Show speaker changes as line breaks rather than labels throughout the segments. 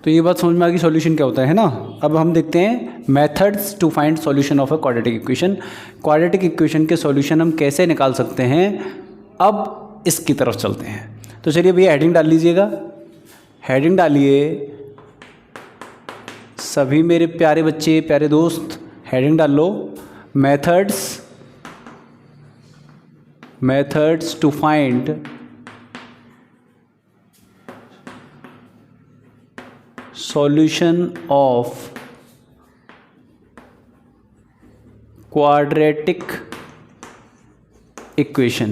तो ये बात समझ में आ गई सॉल्यूशन क्या होता है ना। अब हम देखते हैं methods to find solution of a quadratic equation. Quadratic equation के सॉल्यूशन हम कैसे निकाल सकते हैं, अब इसकी तरफ चलते हैं। तो चलिए भैया हेडिंग डाल लीजिएगा, हेडिंग डालिए सभी मेरे प्यारे बच्चे, प्यारे दोस्त, हेडिंग डाल लो, methods to find solution of quadratic equation।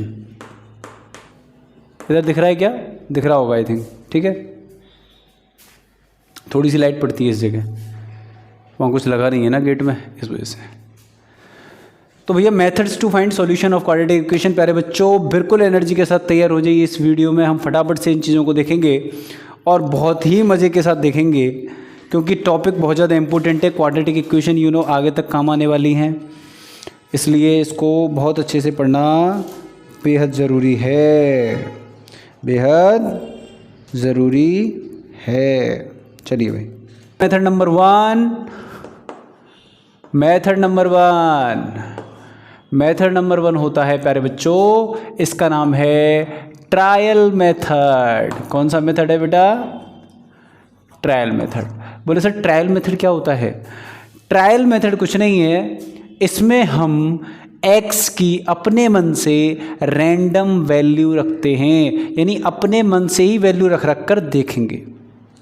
इधर दिख रहा है क्या? दिख रहा होगा आई थिंक, ठीक है। थोड़ी सी लाइट पड़ती है इस जगह, वहाँ कुछ लगा नहीं है ना गेट में, इस वजह से। तो भैया methods to find solution of quadratic equation, प्यारे बच्चों बिल्कुल एनर्जी के साथ तैयार हो जाइए। इस वीडियो में हम फटाफट से इन चीज़ों को देखेंगे और बहुत ही मज़े के साथ देखेंगे, क्योंकि टॉपिक बहुत ज़्यादा इंपॉर्टेंट है। क्वाड्रेटिक इक्वेशन आगे तक काम आने वाली हैं, इसलिए इसको बहुत अच्छे से पढ़ना बेहद ज़रूरी है, बेहद ज़रूरी है। चलिए भाई, मेथड नंबर वन होता है प्यारे बच्चों, इसका नाम है ट्रायल मेथड। कौन सा मेथड है बेटा? Trial method. बोले सर ट्रायल मेथड क्या होता है? ट्रायल मेथड कुछ नहीं है, इसमें हम x की अपने मन से रैंडम वैल्यू रखते हैं, यानी अपने मन से ही वैल्यू रख कर देखेंगे।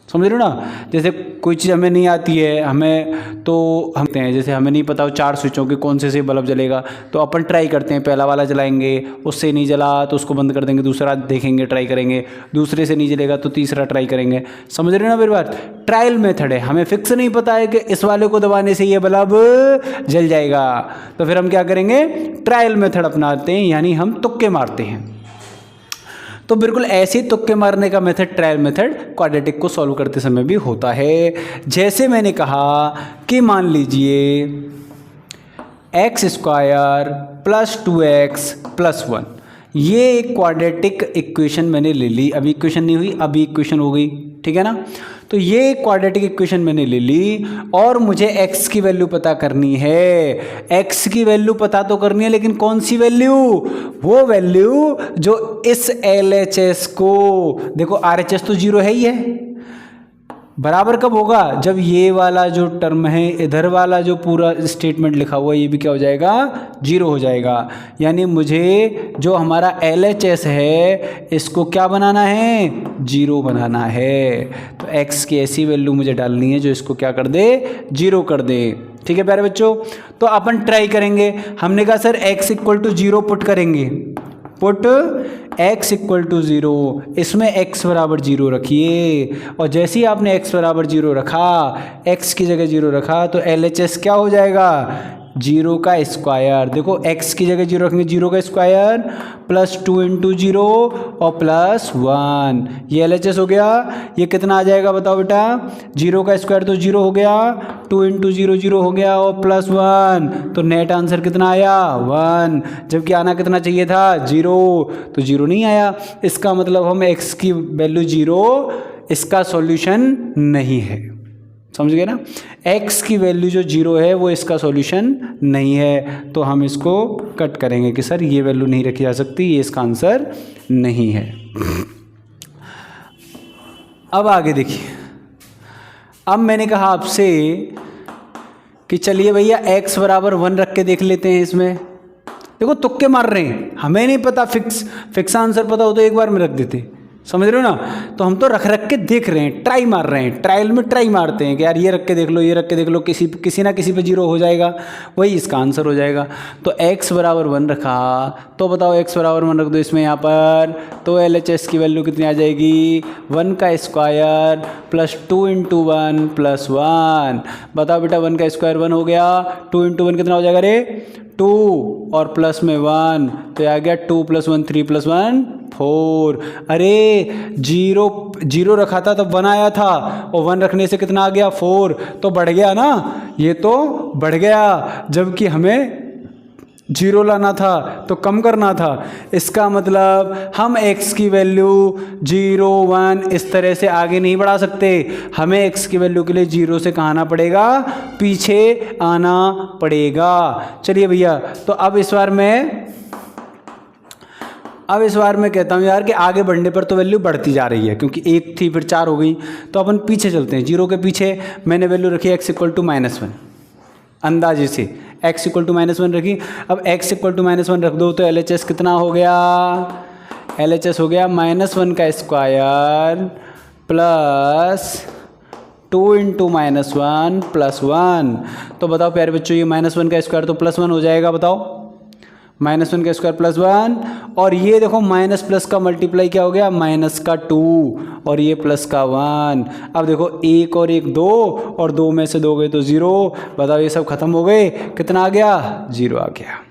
समझ रहे हो ना? जैसे कोई चीज़ हमें नहीं आती है, हमें तो हम हैं, जैसे हमें नहीं पता 4 स्विचों के कौन से बल्ब जलेगा, तो अपन ट्राई करते हैं, पहला वाला जलाएंगे, उससे नहीं जला तो उसको बंद कर देंगे, दूसरा देखेंगे, ट्राई करेंगे, दूसरे से नहीं जलेगा तो तीसरा ट्राई करेंगे। समझ रहे हो ना मेरी बात? ट्रायल मेथड है, हमें फिक्स नहीं पता है कि इस वाले को दबाने से ये बल्ब जल जाएगा, तो फिर हम क्या करेंगे? ट्रायल मेथड अपनाते हैं, यानी हम तुक्के मारते हैं। तो बिल्कुल ऐसे ही तुक्के मारने का मेथड ट्रायल मेथड क्वाड्रेटिक को सॉल्व करते समय भी होता है। जैसे मैंने कहा कि मान लीजिए x² + 2x + 1, ये एक क्वाड्रेटिक इक्वेशन मैंने ले ली। अभी इक्वेशन नहीं हुई, अभी इक्वेशन हो गई, ठीक है ना? तो ये क्वाड्रेटिक इक्वेशन मैंने ले ली और मुझे x की वैल्यू पता करनी है। x की वैल्यू पता तो करनी है, लेकिन कौन सी वैल्यू? वो वैल्यू जो इस LHS को, देखो RHS तो 0 है ही है, बराबर कब होगा? जब ये वाला जो टर्म है, इधर वाला जो पूरा स्टेटमेंट लिखा हुआ है, ये भी क्या हो जाएगा? 0 हो जाएगा। यानी मुझे जो हमारा LHS है इसको क्या बनाना है? 0 बनाना है। तो x की ऐसी वैल्यू मुझे डालनी है जो इसको क्या कर दे? 0 कर दे। ठीक है प्यारे बच्चों, तो अपन ट्राई करेंगे। हमने कहा सर x = 0 पुट करेंगे, पुट x = 0, इसमें x = 0 रखिए, और जैसे ही आपने x = 0 रखा, x की जगह 0 रखा, तो LHS क्या हो जाएगा? 0 का स्क्वायर। देखो x की जगह 0 रखेंगे, 0 का स्क्वायर + 2 × 0 और +1, ये LHS हो गया। ये कितना आ जाएगा बताओ बेटा? 0 का स्क्वायर तो 0 हो गया, 2 × 0 0 हो गया और +1, तो नेट आंसर कितना आया? 1, जबकि आना कितना चाहिए था? 0, तो 0 नहीं आया। इसका मतलब हम x की वैल्यू 0 इसका सॉल्यूशन नहीं है। समझ गए ना? x की वैल्यू जो 0 है वो इसका सॉल्यूशन नहीं है, तो हम इसको कट करेंगे कि सर ये वैल्यू नहीं रखी जा सकती, ये इसका आंसर नहीं है। अब आगे देखिए, अब मैंने कहा आपसे कि चलिए भैया x = 1 रख के देख लेते हैं। इसमें देखो तुक्के मार रहे हैं, हमें नहीं पता, फिक्स आंसर पता हो तो एक बार में रख देते। समझ रहे हो ना? तो हम तो रख के देख रहे हैं, ट्राई मार रहे हैं, ट्रायल में ट्राई मारते हैं कि यार ये रख के देख लो, ये रख के देख लो, किसी ना किसी पे 0 हो जाएगा, वही इसका आंसर हो जाएगा। तो x = 1 रखा, तो बताओ x = 1 रख दो इसमें यहाँ पर, तो LHS की वैल्यू कितनी आ जाएगी? 1 का स्क्वायर + 2 × 1 + 1। बताओ बेटा, 1 का स्क्वायर 1 हो गया, 2 × 1 कितना हो जाएगा रे? 2 और प्लस में 1, तो आ गया 2 + 1 3 + 1 4। अरे 0 रखा था तब 1 आया था, और 1 रखने से कितना आ गया? 4, तो बढ़ गया ना, ये तो बढ़ गया। जबकि हमें जीरो लाना था तो कम करना था। इसका मतलब हम x की वैल्यू 0, 1 इस तरह से आगे नहीं बढ़ा सकते। हमें x की वैल्यू के लिए 0 से कहाँ आना पड़ेगा, पीछे आना पड़ेगा। चलिए भैया, तो अब इस बार मैं कहता हूँ यार कि आगे बढ़ने पर तो वैल्यू बढ़ती जा रही है, क्योंकि 1 थी फिर 4 हो गई, तो अपन पीछे चलते हैं। 0 के पीछे मैंने वैल्यू रखी x = -1, अंदाजे से x = -1 रखी। अब x = -1 रख दो तो LHS कितना हो गया, LHS हो गया -1 का स्क्वायर प्लस 2 × -1 + 1। तो बताओ प्यारे बच्चों, ये -1 का स्क्वायर तो +1 हो जाएगा, बताओ, -1 का स्क्वायर +1, और ये देखो माइनस प्लस का मल्टीप्लाई क्या हो गया, -2, और ये प्लस का 1। अब देखो 1 और 1 2, और 2 में से 2 गए तो 0। बताओ ये सब खत्म हो गए, कितना आ गया, 0 आ गया।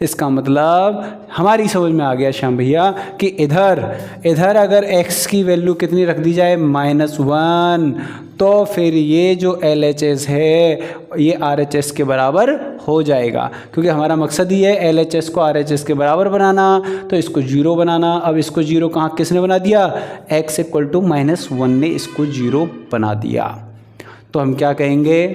इसका मतलब हमारी समझ में आ गया श्याम भैया कि इधर अगर x की वैल्यू कितनी रख दी जाए, -1, तो फिर ये जो LHS है ये RHS के बराबर हो जाएगा, क्योंकि हमारा मकसद ही है LHS को RHS के बराबर बनाना, तो इसको 0 बनाना। अब इसको 0 कहाँ किसने बना दिया, x = -1 ने इसको 0 बना दिया। तो हम क्या कहेंगे,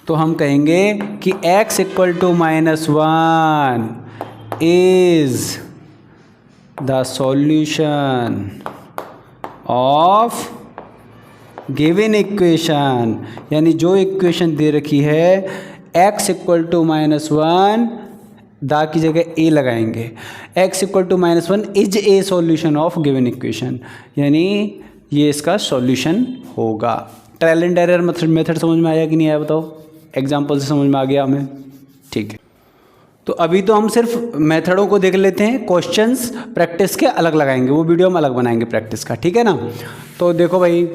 तो हम कहेंगे कि x = -1 is the solution of given equation, यानी जो इक्वेशन दे रखी है x = -1, दा की जगह a लगाएंगे, x = -1 is a solution of given equation, यानी ये इसका सॉल्यूशन होगा। ट्रायल एंड एरर मेथड समझ में आया कि नहीं आया, बताओ, एग्जाम्पल से समझ में आ गया हमें, ठीक है। तो अभी तो हम सिर्फ मेथडों को देख लेते हैं, क्वेश्चंस प्रैक्टिस के अलग लगाएंगे, वो वीडियो हम अलग बनाएंगे प्रैक्टिस का, ठीक है ना। तो देखो भाई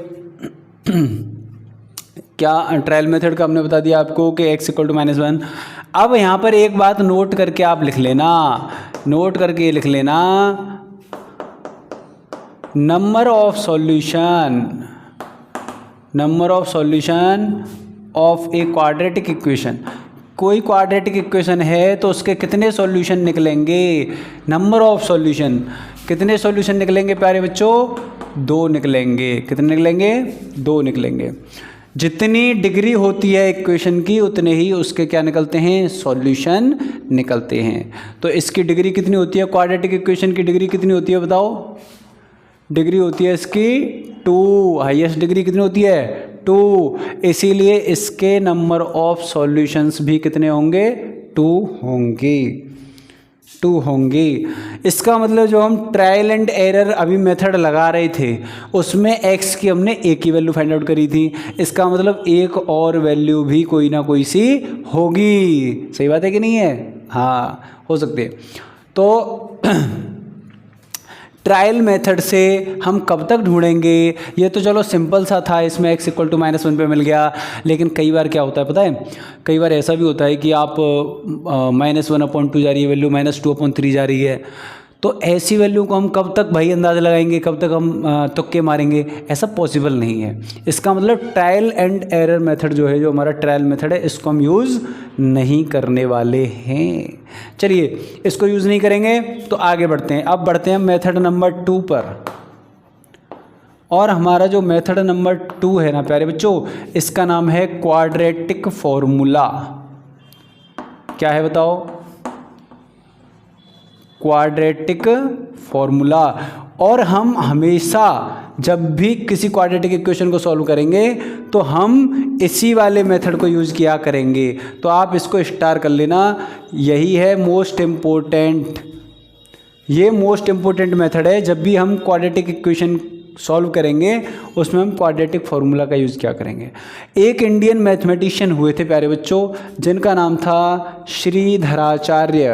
क्या ट्रायल मेथड का हमने बता दिया आपको कि x = -1। अब यहाँ पर एक बात नोट करके आप लिख लेना, number of solution of A quadratic equation. कोई क्वाड्रेटिक इक्वेशन है तो उसके कितने सॉल्यूशन निकलेंगे, नंबर ऑफ सॉल्यूशन, कितने सॉल्यूशन निकलेंगे प्यारे बच्चों, 2 निकलेंगे। कितने निकलेंगे, 2 निकलेंगे। जितनी डिग्री होती है इक्वेशन की उतने ही उसके क्या निकलते हैं, सॉल्यूशन निकलते हैं। तो इसकी डिग्री कितनी होती है, क्वाड्रेटिक इक्वेशन की डिग्री कितनी होती है बताओ, डिग्री होती है इसकी 2, हाईएस्ट डिग्री कितनी होती है, 2, इसीलिए इसके नंबर ऑफ सॉल्यूशंस भी कितने होंगे, 2 होंगे। इसका मतलब जो हम ट्रायल एंड एरर अभी मेथड लगा रहे थे उसमें x की हमने a की वैल्यू फाइंड आउट करी थी, इसका मतलब एक और वैल्यू भी कोई ना कोई सी होगी। सही बात है कि नहीं है, हाँ हो सकती है। तो ट्रायल मेथड से हम कब तक ढूंढेंगे, ये तो चलो सिंपल सा था, इसमें x = -1 पे मिल गया। लेकिन कई बार क्या होता है पता है, कई बार ऐसा भी होता है कि आप -1/2 जा रही है वैल्यू, -2/3 जा रही है, तो ऐसी वैल्यू को हम कब तक भाई अंदाज़ा लगाएंगे, कब तक हम तुक्के मारेंगे, ऐसा पॉसिबल नहीं है। इसका मतलब ट्रायल एंड एरर मेथड जो है, जो हमारा ट्रायल मेथड है, इसको हम यूज़ नहीं करने वाले हैं। चलिए इसको यूज़ नहीं करेंगे तो आगे बढ़ते हैं। अब बढ़ते हैं मेथड नंबर 2 पर, और हमारा जो मेथड नंबर 2 है ना प्यारे बच्चों, इसका नाम है क्वाड्रेटिक फॉर्मूला। क्या है बताओ, क्वाड्रेटिक फॉर्मूला। और हम हमेशा जब भी किसी क्वाड्रेटिक इक्वेशन को सॉल्व करेंगे तो हम इसी वाले मेथड को यूज़ किया करेंगे। तो आप इसको स्टार कर लेना, यही है मोस्ट इम्पोर्टेंट, ये मोस्ट इम्पोर्टेंट मेथड है। जब भी हम क्वाड्रेटिक इक्वेशन सॉल्व करेंगे उसमें हम क्वाड्रेटिक फार्मूला का यूज़ क्या करेंगे। एक इंडियन मैथमेटिशियन हुए थे प्यारे बच्चों, जिनका नाम था श्रीधराचार्य,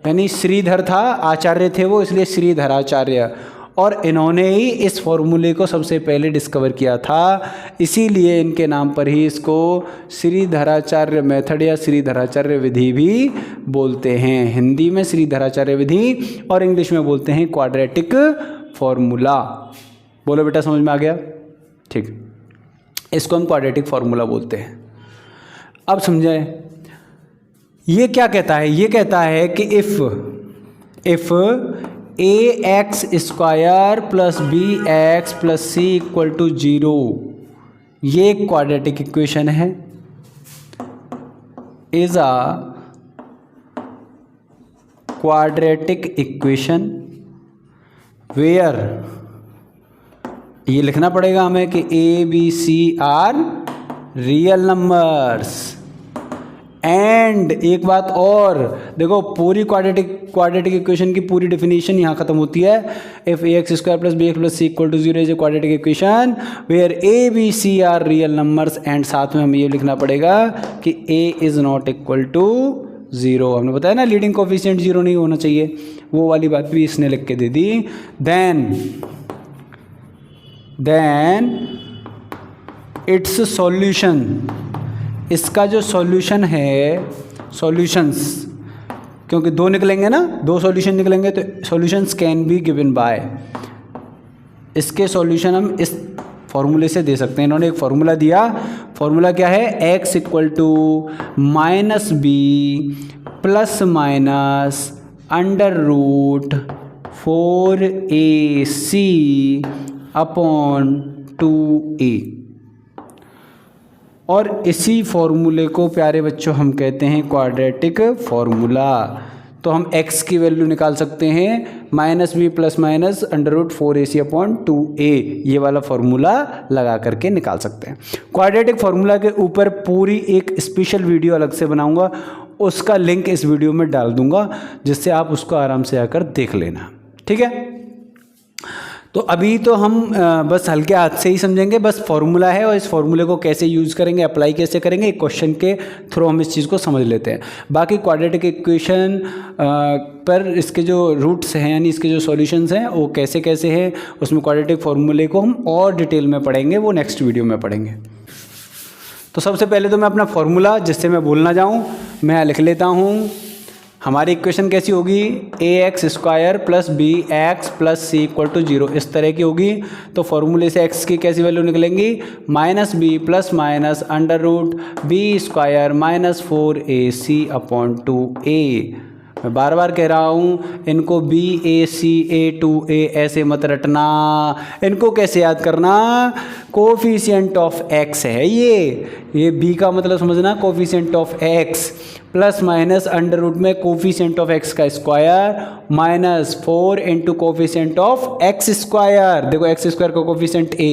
यानी श्रीधर था, आचार्य थे वो, इसलिए श्रीधराचार्य। और इन्होंने ही इस फॉर्मूले को सबसे पहले डिस्कवर किया था, इसीलिए इनके नाम पर ही इसको श्रीधराचार्य मेथड या श्रीधराचार्य विधि भी बोलते हैं। हिंदी में श्रीधराचार्य विधि और इंग्लिश में बोलते हैं क्वाड्रेटिक फॉर्मूला। बोलो बेटा, समझ में आ गया, ठीक। इसको हम क्वाड्रेटिक फॉर्मूला बोलते हैं, अब समझाए, ये क्या कहता है, ये कहता है कि if a x square plus b x plus c equal to 0, ये एक क्वाड्रेटिक इक्वेशन है, is a quadratic equation where, ये लिखना पड़ेगा हमें कि a b c are real numbers. And एक बात और देखो, पूरी क्वाड्रेटिक इक्वेशन की पूरी डेफिनेशन यहाँ खत्म होती है। If a x square plus b x plus c equal to 0 is a quadratic equation where a b c are real numbers. And साथ में हमें ये लिखना पड़ेगा कि a is not equal to 0। हमने बताया ना लीडिंग कोफिशिएंट 0 नहीं होना चाहिए, वो वाली बात भी इसने लिख के दे दी। देन इट्स सॉल्यूशन, इसका जो सॉल्यूशन है, सॉल्यूशंस क्योंकि दो निकलेंगे ना, दो सॉल्यूशन निकलेंगे तो solutions can be given by, इसके सॉल्यूशन हम इस फॉर्मूले से दे सकते हैं। इन्होंने एक फॉर्मूला दिया, फॉर्मूला क्या है, x equal to minus b plus minus under root 4ac upon 2a। और इसी फॉर्मूले को प्यारे बच्चों हम कहते हैं क्वाड्रेटिक फॉर्मूला। तो हम x की वैल्यू निकाल सकते हैं minus b plus minus under root 4ac upon 2a, ये वाला फॉर्मूला लगा करके निकाल सकते हैं। क्वाड्रेटिक फॉर्मूला के ऊपर पूरी एक स्पेशल वीडियो अलग से बनाऊंगा, उसका लिंक इस वीडियो में डाल दूंगा, जिससे आप उसको आराम से आकर देख लेना, ठीक है। तो अभी तो हम बस हल्के हाथ से ही समझेंगे, बस फॉर्मूला है और इस फॉर्मूले को कैसे यूज़ करेंगे, अप्लाई कैसे करेंगे, एक क्वेश्चन के थ्रू हम इस चीज़ को समझ लेते हैं। बाकी क्वाड्रेटिक इक्वेशन पर इसके जो रूट्स हैं यानी इसके जो सॉल्यूशंस हैं वो कैसे कैसे हैं, उसमें क्वाड्रेटिक फॉर्मूले को हम और डिटेल में पढ़ेंगे, वो नेक्स्ट वीडियो में पढ़ेंगे। तो सबसे पहले तो मैं अपना फॉर्मूला, जिससे मैं भूल ना जाऊँ, मैं लिख लेता हूँ। हमारी इक्वेशन कैसी होगी, a x square plus b x plus c equal to 0, इस तरह की होगी। तो फॉर्मूले से एक्स की कैसी वैल्यू निकलेंगी, minus b plus minus under root b square minus 4ac upon 2a। मैं बार बार कह रहा हूँ, इनको बी ए सी ए 2a ऐसे मत रटना, इनको कैसे याद करना, कोफिशिएंट ऑफ x है ये b का मतलब समझना, coefficient of x plus minus under root में कोफिशिएंट ऑफ x का square minus 4 into coefficient of x square, देखो x स्क्वायर का coefficient a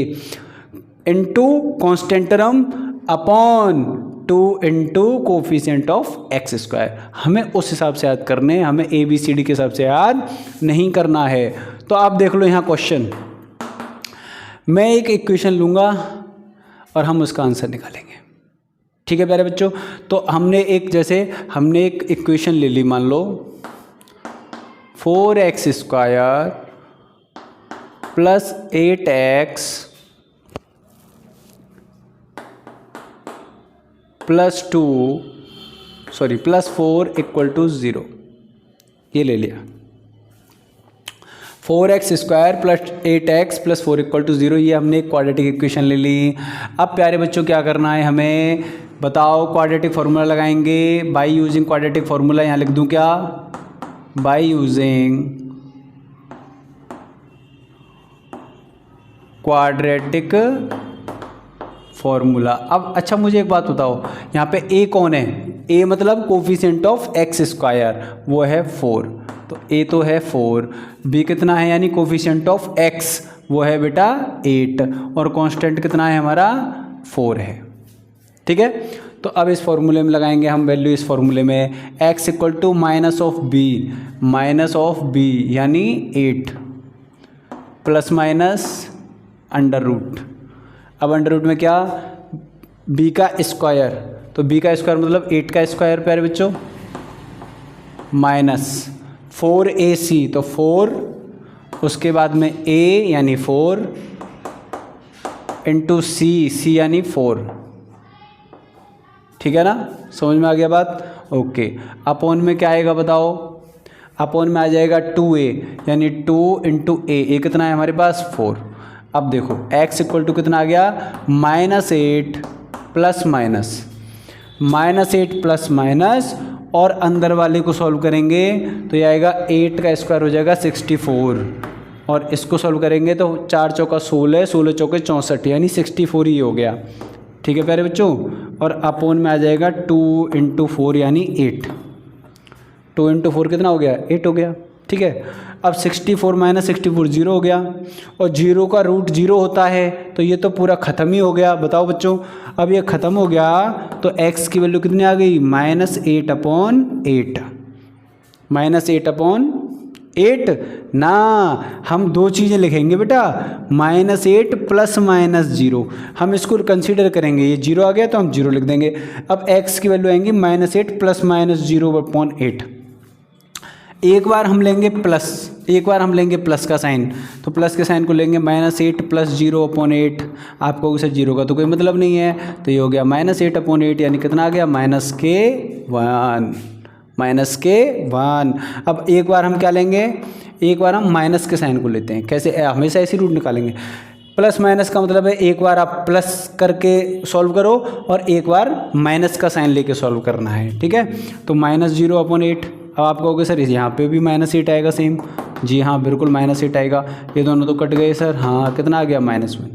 into constant term upon 2 into coefficient of x square. हमें उस हिसाब से याद करने, हमें ABCD के हिसाब से याद नहीं करना है। तो आप देख लो यहाँ क्वेश्चन, मैं एक इक्वेशन लूँगा और हम उसका आंसर निकालेंगे, ठीक है प्यारे बच्चों। तो हमने एक इक्वेशन ले ली, मान लो 4x square plus 8x plus 4 equal to 0, ये ले लिया। 4x square plus 8x plus 4 equal to 0, ये हमने एक क्वाड्रेटिक इक्वेशन ले ली। अब प्यारे बच्चों क्या करना है हमें, बताओ, क्वाड्रेटिक फार्मूला लगाएंगे बाय यूजिंग क्वाड्रेटिक फार्मूला। यहाँ लिख दूँ क्या, बाय यूजिंग क्वाड्रेटिक फॉर्मूला। अब अच्छा मुझे एक बात बताओ, यहाँ पे a कौन है, a मतलब कोफिशिएंट ऑफ x स्क्वायर, वो है 4, तो a तो है 4, b कितना है यानी कोफिशिएंट ऑफ x, वो है बेटा 8, और कांस्टेंट कितना है हमारा 4 है, ठीक है। तो अब इस फॉर्मूले में लगाएंगे हम वैल्यू, इस फॉर्मूले में x equal to minus of b यानी 8 प्लस माइनस अंडर रूट। अब अंडर रूट में क्या, b का स्क्वायर, तो b का स्क्वायर मतलब 8 का स्क्वायर प्यारे बच्चों, माइनस 4ac, तो 4, उसके बाद में a यानी 4 इंटू c यानी 4, ठीक है ना, समझ में आ गया बात, ओके। अपॉन में क्या आएगा बताओ, अपॉन में आ जाएगा 2a यानी 2 इंटू a कितना है हमारे पास 4। अब देखो x इक्वल टू कितना आ गया, -8 प्लस माइनस, -8 प्लस माइनस और अंदर वाले को सॉल्व करेंगे तो ये आएगा 8 का स्क्वायर हो जाएगा 64 और इसको सॉल्व करेंगे तो 4 चौका 16, 16 चौके 64 यानी 64 ही हो गया। ठीक है प्यारे बच्चों, और अपोन में आ जाएगा 2 × 4 यानी 8। 2 × 4 कितना हो गया? 8 हो गया। ठीक है, अब 64 - 64 0 हो गया और 0 का रूट 0 होता है तो ये तो पूरा ख़त्म ही हो गया। बताओ बच्चों, अब ये ख़त्म हो गया तो x की वैल्यू कितनी आ गई? -8/8। -8/8 ना, हम दो चीज़ें लिखेंगे बेटा, -8 प्लस -0। हम इसको कंसीडर करेंगे, ये 0 आ गया तो हम 0 लिख देंगे। अब x की वैल्यू आएंगी -8 प्लस -0/8। एक बार हम लेंगे प्लस का साइन, तो प्लस के साइन को लेंगे -8 प्लस 0/8। आप कहोगे सर 0 का तो कोई मतलब नहीं है, तो ये हो गया -8/8 यानी कितना आ गया? -1। अब एक बार हम क्या लेंगे? एक बार हम माइनस के साइन को लेते हैं। कैसे? हमेशा ऐसी रूट निकालेंगे। प्लस माइनस का मतलब है एक बार आप प्लस करके सॉल्व करो और एक बार माइनस का साइन लेके सॉल्व करना है। ठीक है, तो -0/8। अब आप कहोगे सर यहाँ पे भी -8 आएगा सेम। जी हाँ, बिल्कुल -8 आएगा। ये दोनों तो कट गए सर। हाँ, कितना आ गया? -1।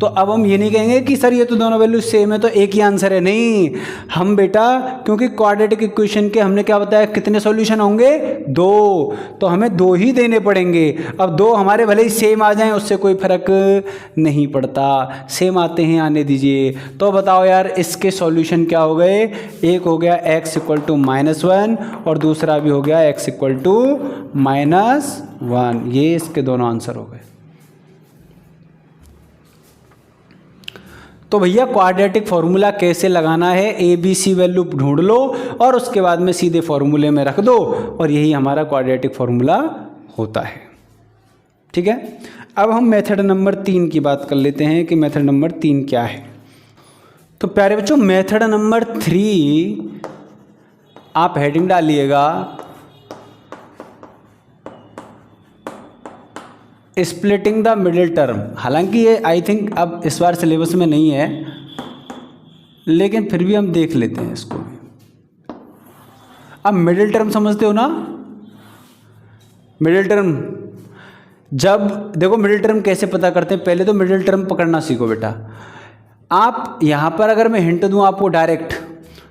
तो अब हम ये नहीं कहेंगे कि सर ये तो दोनों वैल्यू सेम है तो एक ही आंसर है। नहीं, हम बेटा क्योंकि क्वाड्रेटिक इक्वेशन के हमने क्या बताया कितने सॉल्यूशन होंगे? 2, तो हमें 2 ही देने पड़ेंगे। अब 2 हमारे भले ही सेम आ जाएं उससे कोई फर्क नहीं पड़ता, सेम आते हैं, आने दीजिए। तो बताओ यार इसके सॉल्यूशन क्या हो गए? एक हो गया x = -1 और दूसरा भी हो गया x = -1। ये इसके दोनों आंसर हो गए। तो भैया क्वाड्रेटिक फॉर्मूला कैसे लगाना है? ABC वैल्यू ढूंढ लो और उसके बाद में सीधे फॉर्मूले में रख दो और यही हमारा क्वाड्रेटिक फॉर्मूला होता है। ठीक है, अब हम मेथड नंबर 3 की बात कर लेते हैं कि मेथड नंबर 3 क्या है। तो प्यारे बच्चों, मेथड नंबर 3 आप हेडिंग डालिएगा स्प्लिटिंग द मिडिल टर्म। हालांकि ये आई थिंक अब इस बार सिलेबस में नहीं है, लेकिन फिर भी हम देख लेते हैं इसको। अब मिडिल टर्म समझते हो ना? मिडिल टर्म, जब देखो मिडिल टर्म कैसे पता करते हैं, पहले तो मिडिल टर्म पकड़ना सीखो बेटा। आप यहाँ पर अगर मैं हिंट दूँ आपको डायरेक्ट,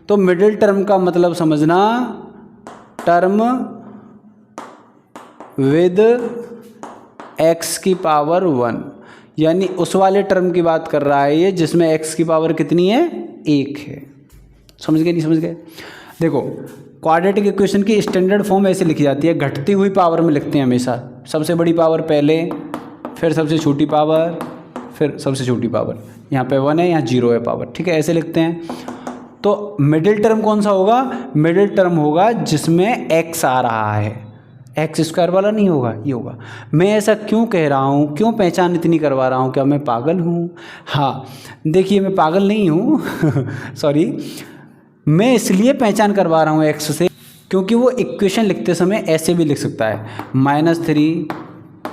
तो मिडिल टर्म का मतलब समझना टर्म विद x की पावर 1, यानी उस वाले टर्म की बात कर रहा है ये जिसमें x की पावर कितनी है? 1 है। समझ गए? नहीं समझ गए? देखो, क्वाड्रेटिक इक्वेशन की स्टैंडर्ड फॉर्म ऐसे लिखी जाती है, घटती हुई पावर में लिखते हैं हमेशा। सबसे बड़ी पावर पहले, फिर सबसे छोटी पावर, फिर सबसे छोटी पावर। यहाँ पे 1 है, यहाँ 0 है पावर। ठीक है, ऐसे लिखते हैं। तो मिडिल टर्म कौन सा होगा? मिडिल टर्म होगा जिसमें x आ रहा है, x² वाला नहीं होगा, ये होगा। मैं ऐसा क्यों कह रहा हूँ, क्यों पहचान इतनी करवा रहा हूँ? क्या मैं पागल हूँ? हाँ, देखिए मैं पागल नहीं हूँ सॉरी, मैं इसलिए पहचान करवा रहा हूँ x से क्योंकि वो इक्वेशन लिखते समय ऐसे भी लिख सकता है, -3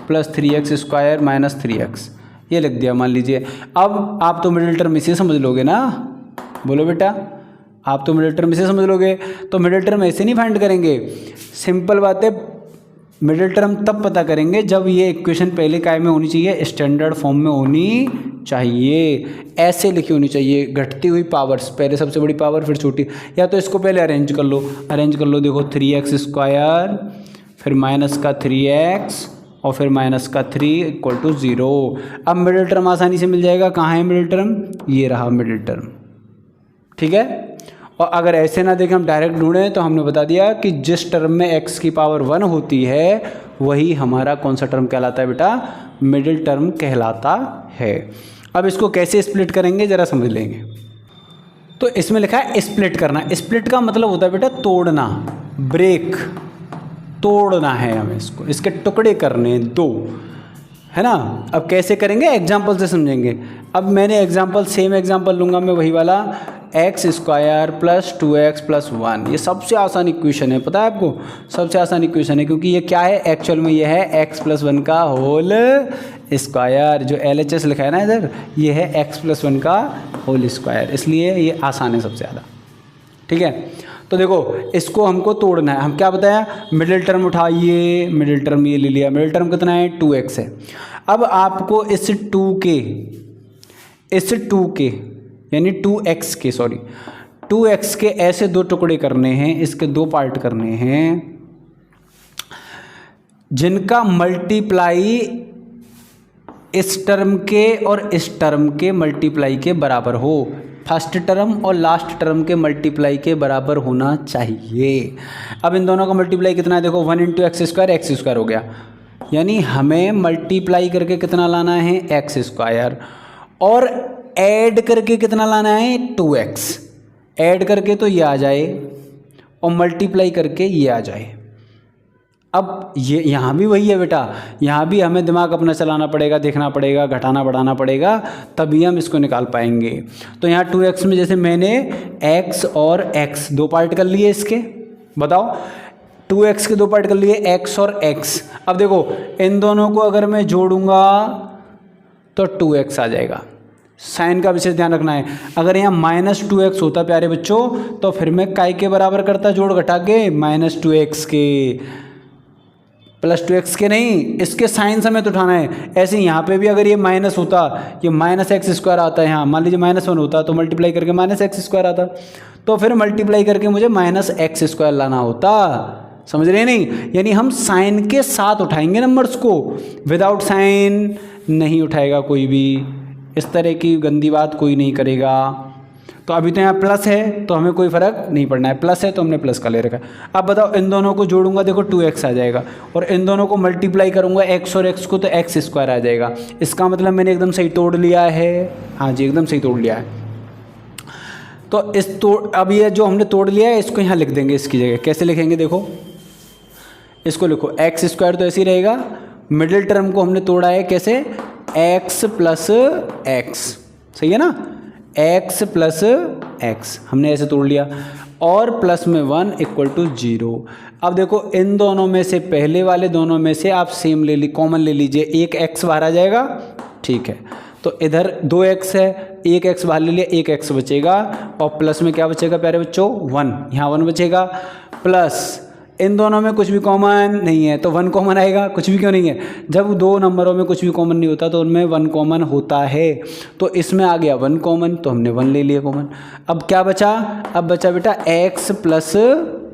+ 3x² - 3x, ये लिख दिया मान लीजिए। अब आप तो मिडिल टर्म इसे समझ लोगे ना? बोलो बेटा, आप तो मिडिल टर्म इसे समझ लोगे। तो मिडिल टर्म ऐसे नहीं फाइंड करेंगे, सिंपल बात है। मिडिल टर्म तब पता करेंगे जब ये इक्वेशन पहले काय में होनी चाहिए? स्टैंडर्ड फॉर्म में होनी चाहिए, ऐसे लिखी होनी चाहिए, घटती हुई पावर्स, पहले सबसे बड़ी पावर फिर छोटी। या तो इसको पहले अरेंज कर लो, देखो 3x², फिर -3x और फिर -3 = 0। अब मिडिल टर्म आसानी से मिल जाएगा। कहाँ है मिडिल टर्म? ये रहा मिडिल टर्म। ठीक है, और अगर ऐसे ना देखें, हम डायरेक्ट ढूंढें, तो हमने बता दिया कि जिस टर्म में x की पावर 1 होती है वही हमारा कौन सा टर्म कहलाता है बेटा? मिडिल टर्म कहलाता है। अब इसको कैसे स्प्लिट करेंगे ज़रा समझ लेंगे। तो इसमें लिखा है स्प्लिट करना। स्प्लिट का मतलब होता है बेटा तोड़ना, ब्रेक, तोड़ना है हमें इसको, इसके टुकड़े करने, 2, है ना? अब कैसे करेंगे? एग्जाम्पल से समझेंगे। अब मैंने एग्जाम्पल, सेम एग्जाम्पल लूँगा मैं, वही वाला x² + 2x + 1। ये सबसे आसान इक्वेशन है, पता है आपको? सबसे आसान इक्वेशन है क्योंकि ये क्या है? एक्चुअल में ये है x + 1 का होल स्क्वायर। जो LHS लिखा है ना इधर, ये है x + 1 का होल स्क्वायर, इसलिए ये आसान है सबसे ज़्यादा। ठीक है। तो देखो इसको हमको तोड़ना है, हम क्या बताया, मिडिल टर्म उठाइए, मिडिल टर्म ये ले लिया, मिडिल टर्म कितना है 2x है। अब आपको इस 2 के यानी 2x के 2x के ऐसे दो टुकड़े करने हैं, इसके दो पार्ट करने हैं जिनका मल्टीप्लाई इस टर्म के और इस टर्म के मल्टीप्लाई के बराबर हो। फर्स्ट टर्म और लास्ट टर्म के मल्टीप्लाई के बराबर होना चाहिए। अब इन दोनों का मल्टीप्लाई कितना है, देखो 1 × x² हो गया, यानी हमें मल्टीप्लाई करके कितना लाना है x², और ऐड करके कितना लाना है 2x। ऐड करके तो ये आ जाए और मल्टीप्लाई करके ये आ जाए। अब ये यहाँ भी वही है बेटा, यहाँ भी हमें दिमाग अपना चलाना पड़ेगा, देखना पड़ेगा, घटाना बढ़ाना पड़ेगा, तभी हम इसको निकाल पाएंगे। तो यहाँ 2x में जैसे मैंने x और x दो पार्ट कर लिए इसके, बताओ 2x के दो पार्ट कर लिए, x और x। अब देखो इन दोनों को अगर मैं जोड़ूंगा तो 2x आ जाएगा। साइन का विशेष ध्यान रखना है, अगर यहाँ -2x होता प्यारे बच्चों तो फिर मैं काय के बराबर करता जोड़ घटा के, -2x के +2x के नहीं, इसके साइन समेत उठाना है। ऐसे यहाँ पे भी अगर ये माइनस होता, ये -x² आता है, यहाँ मान लीजिए -1 होता तो मल्टीप्लाई करके -x² आता, तो फिर मल्टीप्लाई करके मुझे -x² लाना होता। समझ रहे नहीं, यानी हम साइन के साथ उठाएंगे नंबर्स को, विदाउट साइन नहीं उठाएगा कोई भी, इस तरह की गंदी बात कोई नहीं करेगा। तो अभी तो यहाँ प्लस है तो हमें कोई फ़र्क नहीं पड़ना है, प्लस है तो हमने प्लस का ले रखा है। अब बताओ इन दोनों को जोड़ूंगा, देखो 2x आ जाएगा, और इन दोनों को मल्टीप्लाई करूंगा x और x को तो x² आ जाएगा। इसका मतलब मैंने एकदम सही तोड़ लिया है, हाँ जी एकदम सही तोड़ लिया है। तो अब ये जो हमने तोड़ लिया है इसको यहाँ लिख देंगे, इसकी जगह कैसे लिखेंगे, देखो इसको लिखो x² तो ऐसे ही रहेगा, मिडिल टर्म को हमने तोड़ा है कैसे, x + x, सही है ना, x + x हमने ऐसे तोड़ लिया, और प्लस में 1 = 0। अब देखो इन दोनों में से, पहले वाले दोनों में से आप सेम ले ली, कॉमन ले लीजिए, एक x बाहर आ जाएगा, ठीक है। तो इधर 2x है, एक x बाहर ले लिया, एक x बचेगा, और प्लस में क्या बचेगा प्यारे बच्चों 1, यहाँ 1 बचेगा, प्लस इन दोनों में कुछ भी कॉमन नहीं है तो 1 कॉमन आएगा, कुछ भी क्यों नहीं है, जब दो नंबरों में कुछ भी कॉमन नहीं होता तो उनमें 1 कॉमन होता है। तो इसमें आ गया 1 कॉमन, तो हमने 1 ले लिया कॉमन। अब क्या बचा, अब बचा बेटा x +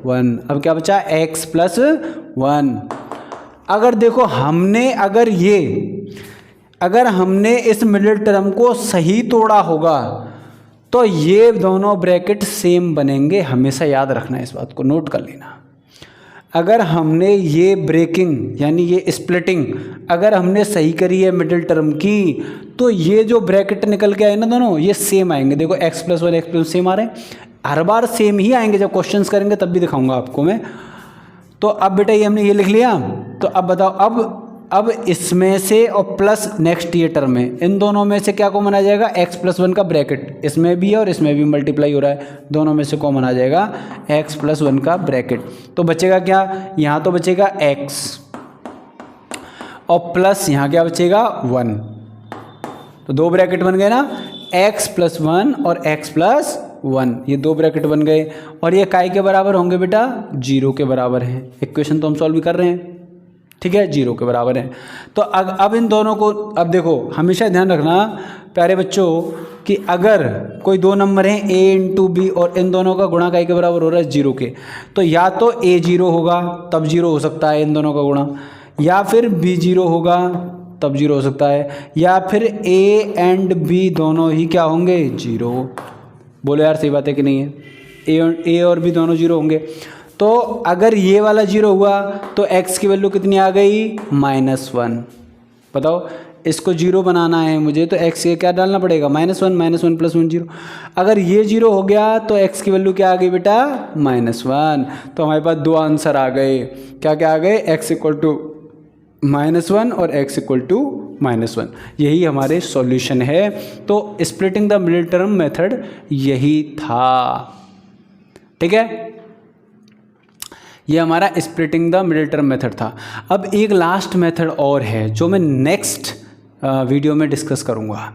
1, अब क्या बचा x + 1। अगर देखो अगर हमने इस मिडिल टर्म को सही तोड़ा होगा तो ये दोनों ब्रैकेट सेम बनेंगे, हमेशा याद रखना है, इस बात को नोट कर लेना। अगर हमने ये ब्रेकिंग यानी ये स्प्लिटिंग अगर हमने सही करी है मिडिल टर्म की, तो ये जो ब्रैकेट निकल के आए ना दोनों, ये सेम आएंगे। देखो x + 1 x + 1 सेम आ रहे हैं, हर बार सेम ही आएंगे, जब क्वेश्चंस करेंगे तब भी दिखाऊंगा आपको मैं। तो अब बेटा ये हमने ये लिख लिया, तो अब बताओ, अब इसमें से और प्लस नेक्स्ट ये टर्म है, इन दोनों में से क्या कॉमन आ जाएगा, x + 1 का ब्रैकेट, इसमें भी है और इसमें भी मल्टीप्लाई हो रहा है, दोनों में से कॉमन आ जाएगा x + 1 का ब्रैकेट। तो बचेगा क्या, यहाँ तो बचेगा x और प्लस यहाँ क्या बचेगा 1, तो दो ब्रैकेट बन गए ना, x + 1 और x + 1, ये दो ब्रैकेट बन गए, और ये काय के बराबर होंगे बेटा, 0 के बराबर हैं। इक्वेशन तो हम सॉल्व भी कर रहे हैं, ठीक है, 0 के बराबर है। तो अब इन दोनों को, अब देखो हमेशा ध्यान रखना प्यारे बच्चों कि अगर कोई दो नंबर हैं a × b और इन दोनों का गुणा काय के बराबर हो रहा है 0 के, तो या तो a 0 होगा तब 0 हो सकता है इन दोनों का गुणा, या फिर b 0 होगा तब 0 हो सकता है, या फिर a एंड b दोनों ही क्या होंगे 0। बोलो यार सही बात है कि नहीं है, a और b दोनों 0 होंगे। तो अगर ये वाला 0 हुआ तो x की वैल्यू कितनी आ गई, -1। बताओ इसको 0 बनाना है मुझे, तो x के क्या डालना पड़ेगा, -1 -1 + 1 0। अगर ये 0 हो गया तो x की वैल्यू क्या आ गई बेटा, -1। तो हमारे पास दो आंसर आ गए, क्या क्या आ गए, x = -1 और x = -1। यही हमारे सॉल्यूशन है। तो splitting the middle term method यही था, ठीक है, ये हमारा splitting the middle term method था। अब एक लास्ट मेथड और है जो मैं नेक्स्ट वीडियो में डिस्कस करूँगा।